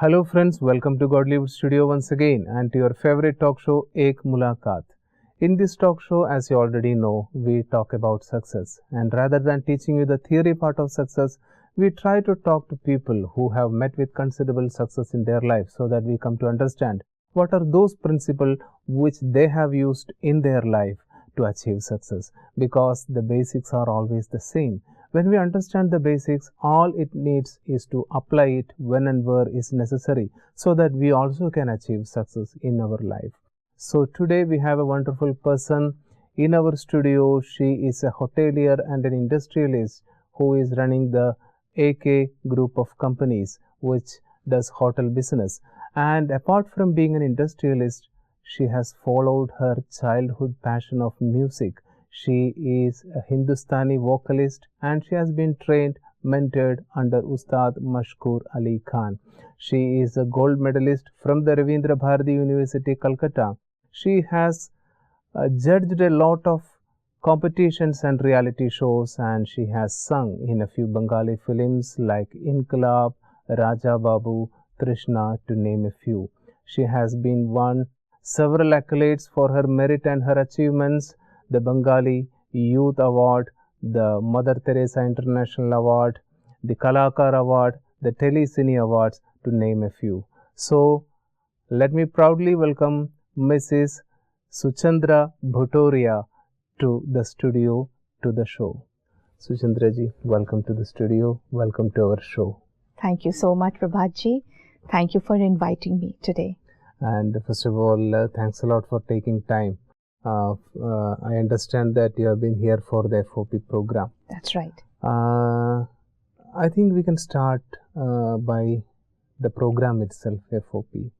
Hello friends, welcome to Godlywood Studio once again and to your favorite talk show Ek Mulaqat. In this talk show, as you already know, we talk about success, and rather than teaching you the theory part of success, we try to talk to people who have met with considerable success in their life so that we come to understand what are those principles which they have used in their life to achieve success, because the basics are always the same. When we understand the basics, all it needs is to apply it when and where is necessary so that we also can achieve success in our life. So today we have a wonderful person in our studio. She is a hotelier and an industrialist who is running the AK group of companies which does hotel business. And apart from being an industrialist, she has followed her childhood passion of music. She is a Hindustani vocalist and she has been trained, mentored under Ustad Mashkoor Ali Khan. She is a gold medalist from the Ravindra Bharati University, Calcutta. She has judged a lot of competitions and reality shows, and she has sung in a few Bengali films like Inqilab, Raja Babu, Trishna, to name a few. She has been won several accolades for her merit and her achievements: the Bengali Youth Award, the Mother Teresa International Award, the Kalakar Award, the Telecine Awards, to name a few. So, let me proudly welcome Mrs. Suchandra Bhutoria to the studio, to the show. Suchandra ji, welcome to the studio. Welcome to our show. Thank you so much, Prabhat ji. Thank you for inviting me today. And first of all, thanks a lot for taking time. I understand that you have been here for the FOP program. That's right. I think we can start by the program itself, FOP.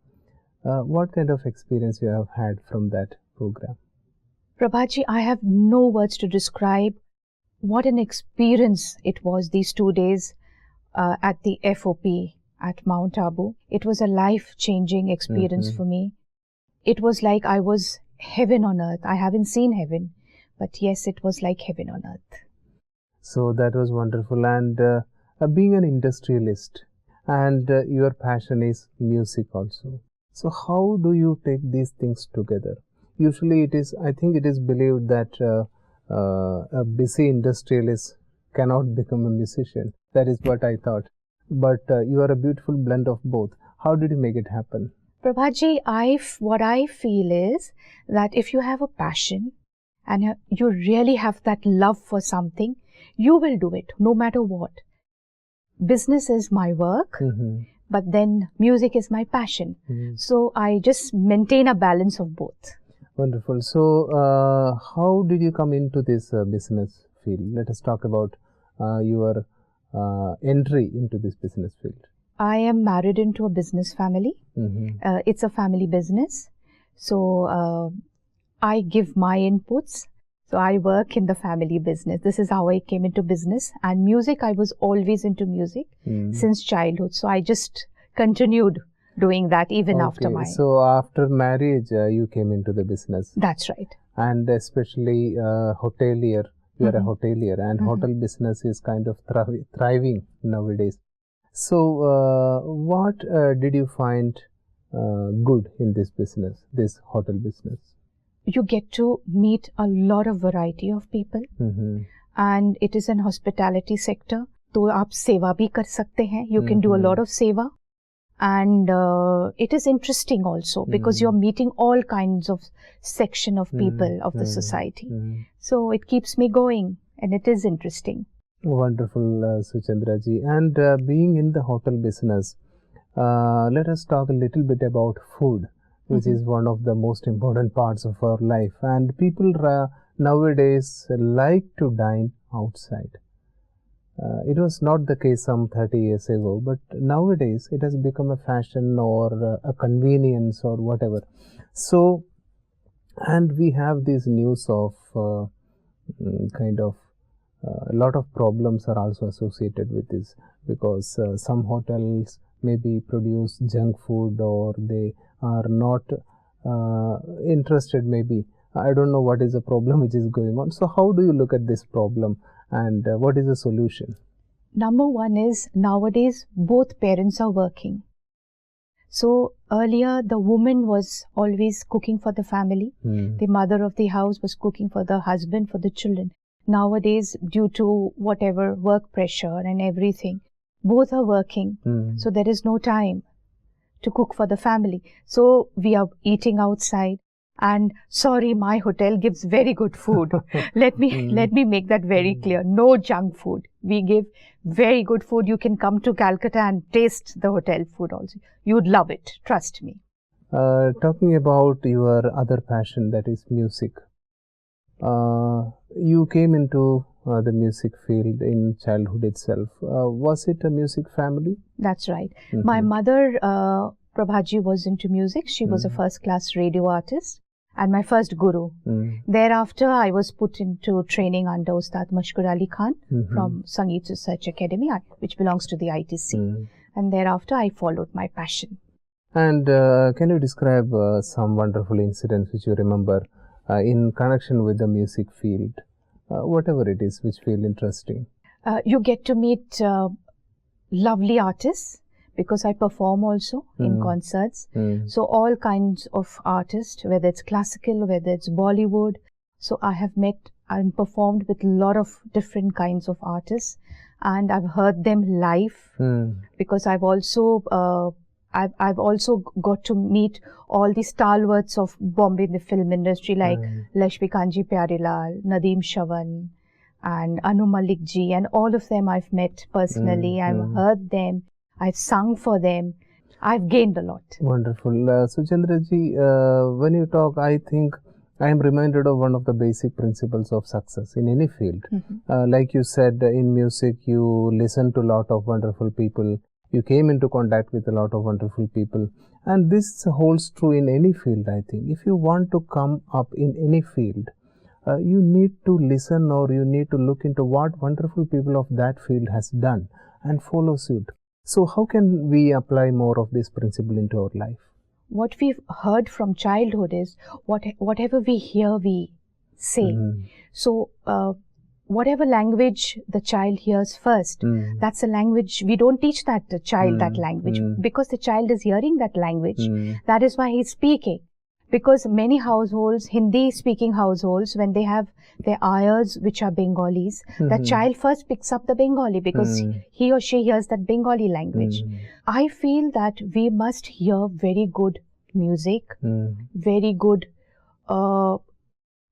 What kind of experience you have had from that program? Prabhat ji, I have no words to describe what an experience it was these 2 days at the FOP at Mount Abu. It was a life-changing experience for me. It was like I was heaven on earth. I haven't seen heaven, but yes, it was like heaven on earth. So that was wonderful. And being an industrialist, and your passion is music also. So how do you take these things together? Usually I think it is believed that a busy industrialist cannot become a musician. That is what I thought. But you are a beautiful blend of both. How did you make it happen? Prabhat ji, what I feel is that if you have a passion and you really have that love for something, you will do it no matter what. Business is my work, but then music is my passion. So I just maintain a balance of both. Wonderful. So how did you come into this business field? Let us talk about your entry into this business field. I am married into a business family. It's a family business. So I give my inputs. So I work in the family business. This is how I came into business. And music, I was always into music since childhood. So I just continued doing that even after my... So after marriage, you came into the business. That's right. And especially hotelier. You are a hotelier, and hotel business is kind of thriving nowadays. So what did you find good in this business, this hotel business? You get to meet a lot of variety of people, and it is an hospitality sector. So आप सेवा भी कर सकते हैं. You can do a lot of seva, and it is interesting also because you're meeting all kinds of section of people of the society. So it keeps me going, and it is interesting. Wonderful, Suchandra ji. And being in the hotel business, let us talk a little bit about food, which is one of the most important parts of our life. And people nowadays like to dine outside. It was not the case some 30 years ago, but nowadays it has become a fashion or a convenience or whatever. So, and we have this news of a lot of problems are also associated with this, because some hotels maybe produce junk food, or they are not interested maybe. I don't know what is the problem which is going on. So how do you look at this problem, and what is the solution? Number one is, nowadays both parents are working. So earlier the woman was always cooking for the family. The mother of the house was cooking for the husband, for the children. Nowadays, due to whatever work pressure and everything, both are working. So there is no time to cook for the family. So we are eating outside. And sorry, my hotel gives very good food. Let me make that very clear. No junk food. We give very good food. You can come to Calcutta and taste the hotel food also. You'd love it. Trust me. Talking about your other passion, that is music. You came into the music field in childhood itself. Was it a music family? That's right. My mother, Prabhaji, was into music. She was a first-class radio artist and my first guru. Thereafter, I was put into training under Ustad Mashkur Ali Khan from Sangeet Research Academy, which belongs to the ITC. And thereafter, I followed my passion. And can you describe some wonderful incidents which you remember in connection with the music field? Whatever it is which feel interesting. You get to meet lovely artists, because I perform also in concerts. So all kinds of artists, whether it's classical, whether it's Bollywood. So I have met and performed with a lot of different kinds of artists, and I've heard them live because I've also got to meet all the stalwarts of Bombay in the film industry, like Lakshmi Kanji Pyarelal, Nadeem Shawan, and Anu Malik ji, and all of them I've met personally. I've heard them. I've sung for them. I've gained a lot. Wonderful. Suchendra ji, when you talk, I think I am reminded of one of the basic principles of success in any field. Like you said, in music, you listen to a lot of wonderful people. You came into contact with a lot of wonderful people. And this holds true in any field, I think. If you want to come up in any field, you need to listen, or you need to look into what wonderful people of that field has done and follow suit. So how can we apply more of this principle into our life? What we've heard from childhood is whatever we hear, we say. So whatever language the child hears first, that's a language. We don't teach that the child that language, because the child is hearing that language. That is why he's speaking. Because many households, Hindi-speaking households, when they have their ayahs, which are Bengalis, the child first picks up the Bengali because he or she hears that Bengali language. I feel that we must hear very good music, very good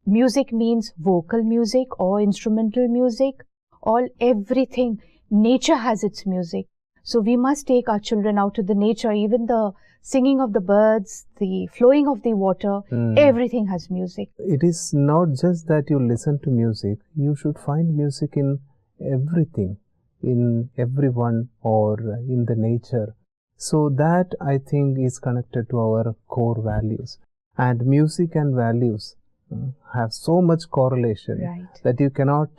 music means vocal music or instrumental music, everything. Nature has its music. So we must take our children out to the nature, even the singing of the birds, the flowing of the water, everything has music. It is not just that you listen to music, you should find music in everything, in everyone, or in the nature. So that, I think, is connected to our core values. And music and values have so much correlation that you cannot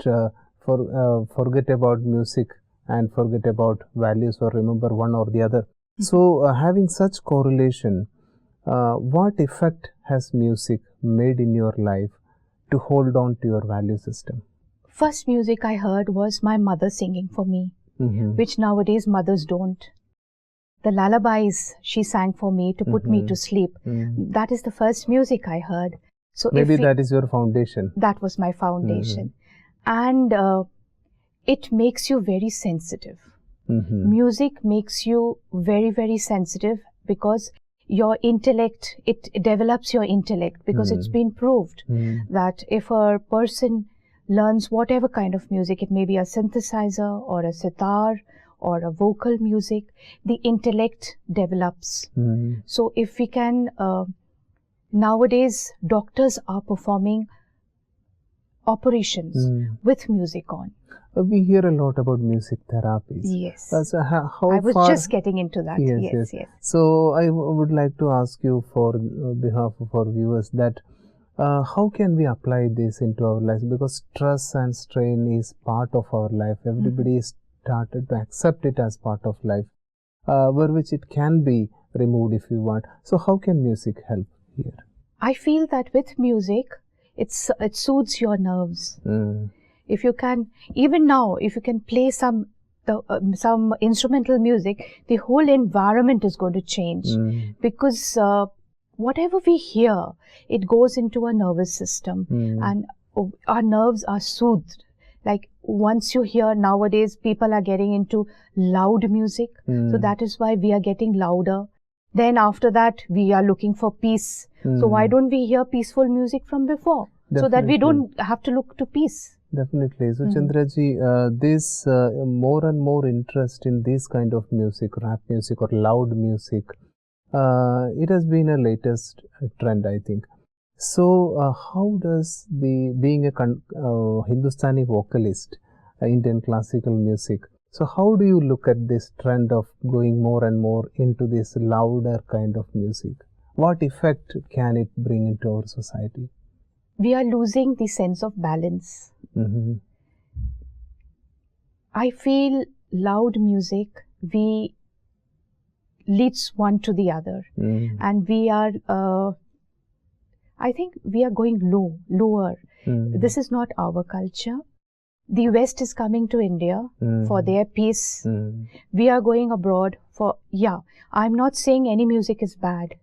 forget about music and forget about values, or remember one or the other. So, having such correlation, what effect has music made in your life to hold on to your value system? First music I heard was my mother singing for me, which nowadays mothers don't. The lullabies she sang for me to put me to sleep. That is the first music I heard. So maybe that is your foundation. That was my foundation. And it makes you very sensitive. Music makes you very, very sensitive, because your intellect, it develops your intellect, because it's been proved that if a person learns whatever kind of music, it may be a synthesizer or a sitar or a vocal music, the intellect develops. So if we can, nowadays doctors are performing operations with music on. We hear a lot about music therapies. Yes. So how I was far... just getting into that. Yes. So I would like to ask you, for behalf of our viewers, that how can we apply this into our lives? Because stress and strain is part of our life. Everybody is started to accept it as part of life, which it can be removed if you want. So how can music help here? I feel that with music, it soothes your nerves. If you can, even now, if you can play some some instrumental music, the whole environment is going to change because whatever we hear, it goes into our nervous system and our nerves are soothed. Like once you hear, nowadays people are getting into loud music, so that is why we are getting louder. Then after that we are looking for peace. So why don't we hear peaceful music from before? Definitely. So that we don't have to look to peace. Definitely. So Chandraji, this more and more interest in this kind of music, rap music or loud music, it has been a latest trend, I think. So how does being a Hindustani vocalist, Indian classical music, so how do you look at this trend of going more and more into this louder kind of music? What effect can it bring into our society? We are losing the sense of balance. I feel loud music, we leads one to the other, and we are, I think we are going lower. This is not our culture. The West is coming to India for their peace. We are going abroad for, I'm not saying any music is bad.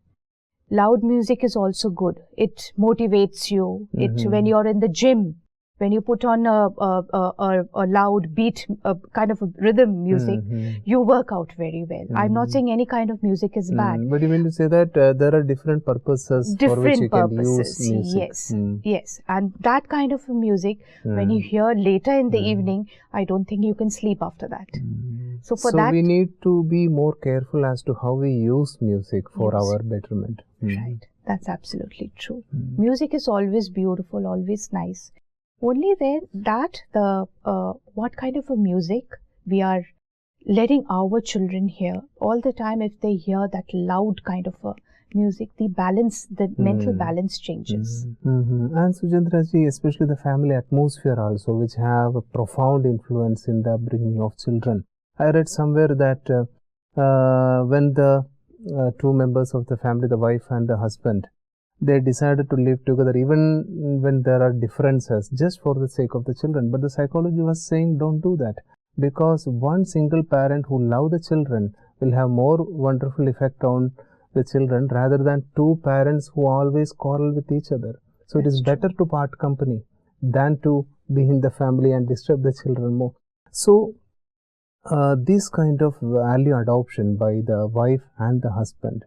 Loud music is also good. It motivates you. When you're in the gym, when you put on a loud beat, kind of a rhythm music, you work out very well. I'm not saying any kind of music is bad. But you mean to say that there are different purposes for which you can use music? Yes, yes. And that kind of music, when you hear later in the evening, I don't think you can sleep after that. So that, we need to be more careful as to how we use music for our betterment. Right. That's absolutely true. Music is always beautiful, always nice. Only what kind of a music we are letting our children hear all the time. If they hear that loud kind of a music, the mental balance changes. And Suchendraji, especially the family atmosphere also, which have a profound influence in the upbringing of children. I read somewhere that when the two members of the family, the wife and the husband, they decided to live together even when there are differences, just for the sake of the children. But the psychology was saying don't do that, because one single parent who loves the children will have more wonderful effect on the children rather than two parents who always quarrel with each other. So it is better to part company than to be in the family and disturb the children more. So this kind of value adoption by the wife and the husband,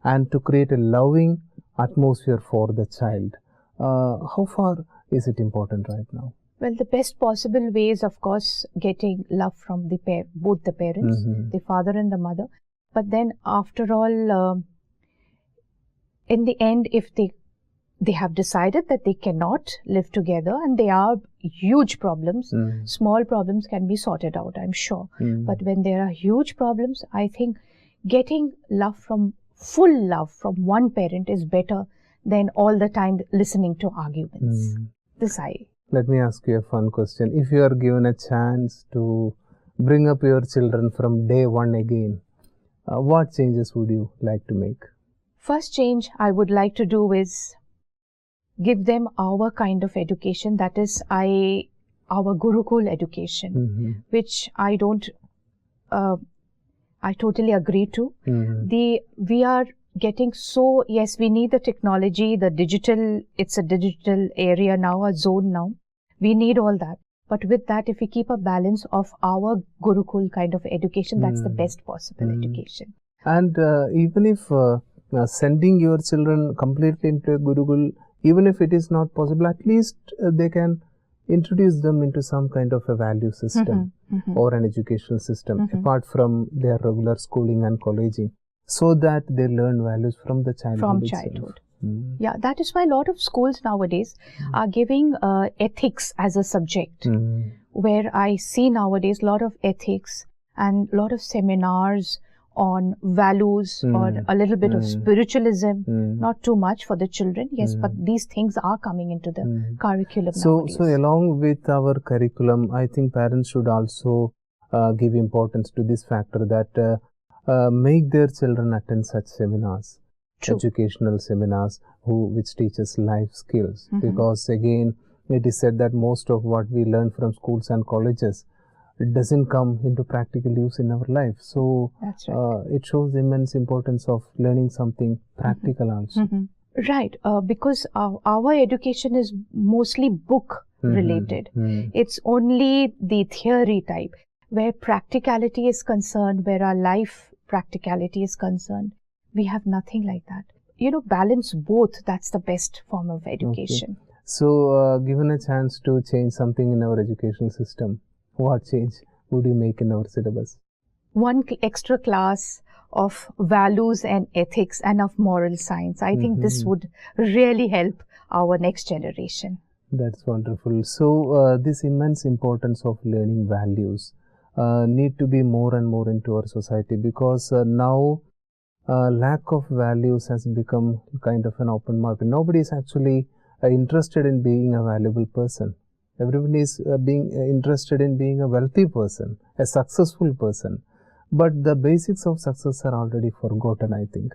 and to create a loving atmosphere for the child, how far is it important right now? Well, the best possible way is, of course, getting love from both the parents, the father and the mother. But then, after all, in the end, if they have decided that they cannot live together and there are huge problems, small problems can be sorted out, I'm sure. But when there are huge problems, I think getting full love from one parent is better than all the time listening to arguments. Let me ask you a fun question. If you are given a chance to bring up your children from day one again, what changes would you like to make? First change I would like to do is give them our kind of education, that is our Gurukul education, which I totally agree to. We are getting yes, we need the technology, the digital, it's a digital area now, a zone now. We need all that. But with that, if we keep a balance of our Gurukul kind of education, that's the best possible education. And even if sending your children completely into a Gurukul, even if it is not possible, at least they can introduce them into some kind of a value system or an educational system apart from their regular schooling and colleging, so that they learn values from the childhood. Yeah, that is why a lot of schools nowadays are giving ethics as a subject, where I see nowadays a lot of ethics and a lot of seminars on values or a little bit of spiritualism, not too much for the children, yes, but these things are coming into the curriculum nowadays. So along with our curriculum, I think parents should also give importance to this factor, that make their children attend such seminars, educational seminars which teaches life skills, because again it is said that most of what we learn from schools and colleges doesn't come into practical use in our life. So That's right. it shows immense importance of learning something practical also. Right, because our education is mostly book related. It's only the theory type. Where practicality is concerned, where our life practicality is concerned, we have nothing like that. Balance both, that's the best form of education. Okay. So, given a chance to change something in our educational system, what change would you make in our syllabus? One extra class of values and ethics and of moral science. I think this would really help our next generation. That's wonderful. So, this immense importance of learning values need to be more and more into our society, because now lack of values has become kind of an open market. Nobody is actually interested in being a valuable person. Everybody is being interested in being a wealthy person, a successful person. But the basics of success are already forgotten, I think.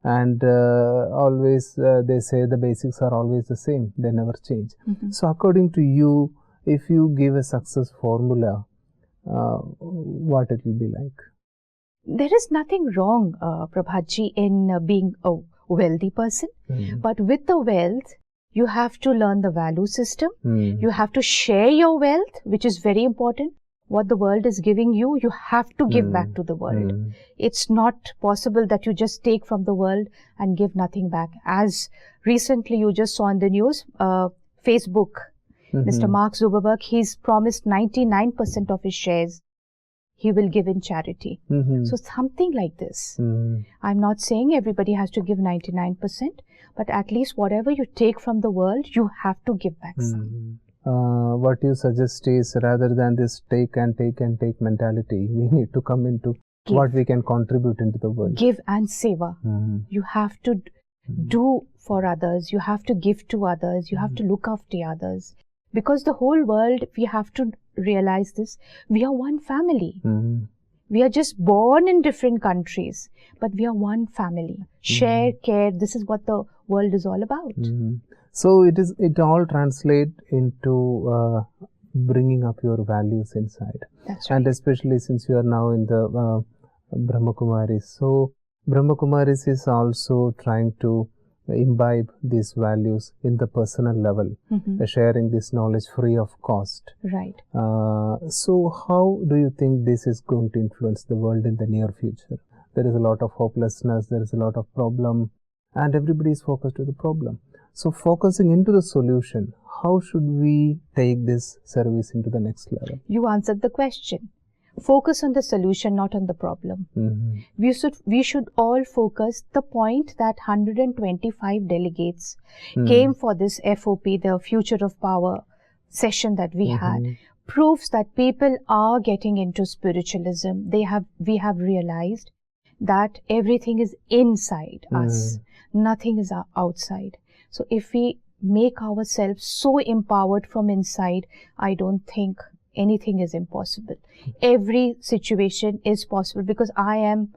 And always they say the basics are always the same, they never change. So according to you, if you give a success formula, what it will be like? There is nothing wrong, Prabhatji, in being a wealthy person. But with the wealth, you have to learn the value system. You have to share your wealth, which is very important. What the world is giving you, you have to give back to the world. It's not possible that you just take from the world and give nothing back. As recently you just saw in the news, Facebook, Mr. Mark Zuckerberg, he's promised 99% of his shares he will give in charity. So something like this. I'm not saying everybody has to give 99%, but at least whatever you take from the world, you have to give back some. What you suggest is, rather than this take and take and take mentality, we need to come into give. What we can contribute into the world. Give and seva. You have to do for others. You have to give to others. You have to look after others. Because the whole world, we have to realize this, we are one family. We are just born in different countries, but we are one family. Share, care, this is what the world is all about. So it all translates into bringing up your values inside. That's right. And especially since you are now in the Brahma Kumaris. So Brahma Kumaris is also trying to imbibe these values in the personal level, sharing this knowledge free of cost. Right. So how do you think this is going to influence the world in the near future? There is a lot of hopelessness, there is a lot of problem, and everybody is focused on the problem. So focusing into the solution, how should we take this service into the next level? You answered the question. Focus on the solution, not on the problem. We should all focus. The point that 125 delegates came for this FOP, the Future of Power session that we had, proves that people are getting into spiritualism. We have realized that everything is inside us. Nothing is outside. So if we make ourselves so empowered from inside, I don't think anything is impossible. Every situation is possible, because I am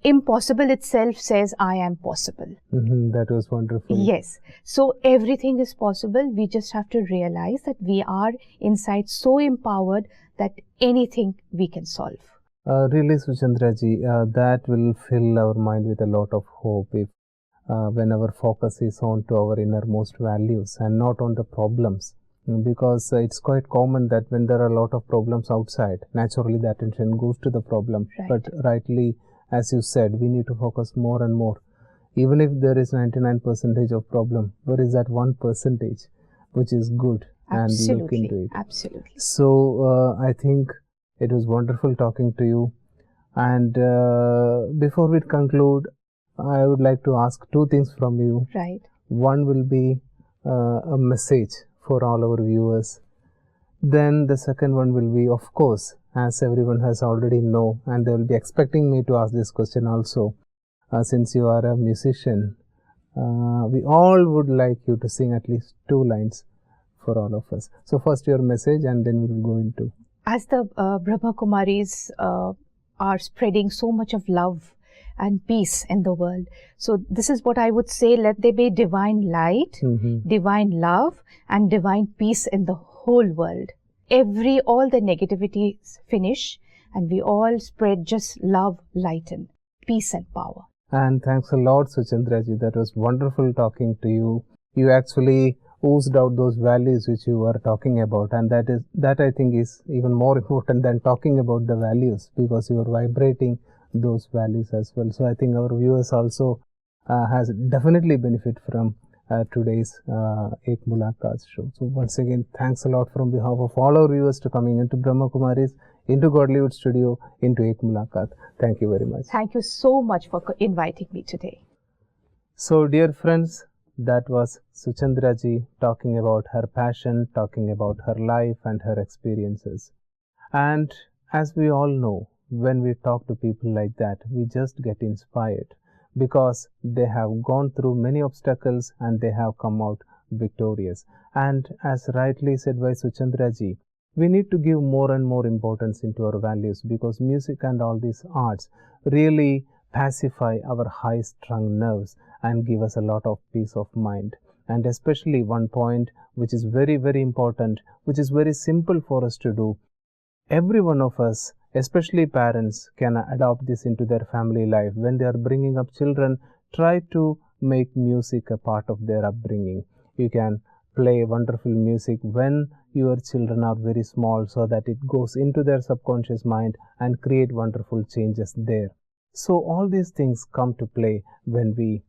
impossible itself says I am possible. That was wonderful. Yes. So everything is possible. We just have to realize that we are inside so empowered that anything we can solve. Really, Suchandra ji, that will fill our mind with a lot of hope if when our focus is on to our innermost values and not on the problems. Because it's quite common that when there are a lot of problems outside, naturally the attention goes to the problem. Right. But rightly, as you said, we need to focus more and more. Even if there is 99% of problem, there is that 1% which is good. Absolutely. And look into it. Absolutely. So I think it was wonderful talking to you. And before we conclude, I would like to ask two things from you. Right. One will be a message for all our viewers. Then the second one will be, of course, as everyone has already know, and they will be expecting me to ask this question also, since you are a musician, we all would like you to sing at least 2 lines for all of us. So first your message, and then we will go into. As the Brahma Kumaris are spreading so much of love and peace in the world. So this is what I would say, let there be divine light, divine love and divine peace in the whole world. all the negativities finish, and we all spread just love, light, and peace and power. And thanks a lot, Suchandra ji. That was wonderful talking to you. You actually oozed out those values which you were talking about, and that I think is even more important than talking about the values, because you are vibrating those values as well. So I think our viewers also has definitely benefit from today's Ek Mulaqat show. So once again, thanks a lot from behalf of all our viewers to coming into Brahma Kumaris, into Godlywood Studio, into Ek Mulaqat. Thank you very much. Thank you so much for inviting me today. So dear friends, that was Suchandra ji talking about her passion, talking about her life and her experiences. And as we all know, when we talk to people like that, we just get inspired, because they have gone through many obstacles and they have come out victorious. And as rightly said by Suchandra ji, we need to give more and more importance into our values, because music and all these arts really pacify our high-strung nerves and give us a lot of peace of mind. And especially one point which is very, very important, which is very simple for us to do. Every one of us, especially parents, can adopt this into their family life. When they are bringing up children, try to make music a part of their upbringing. You can play wonderful music when your children are very small, so that it goes into their subconscious mind and create wonderful changes there. So all these things come to play when we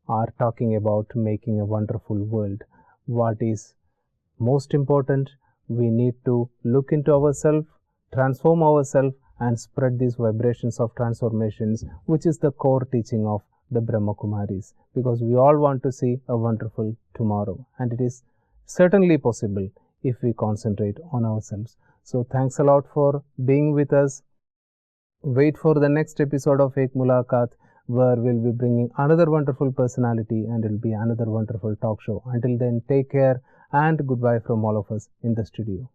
are talking about making a wonderful world. What is most important? We need to look into ourselves, transform ourselves, and spread these vibrations of transformations, which is the core teaching of the Brahma Kumaris, because we all want to see a wonderful tomorrow, and it is certainly possible if we concentrate on ourselves. So thanks a lot for being with us. Wait for the next episode of Ek Mulaqat, where we'll be bringing another wonderful personality and it'll be another wonderful talk show. Until then, take care and goodbye from all of us in the studio.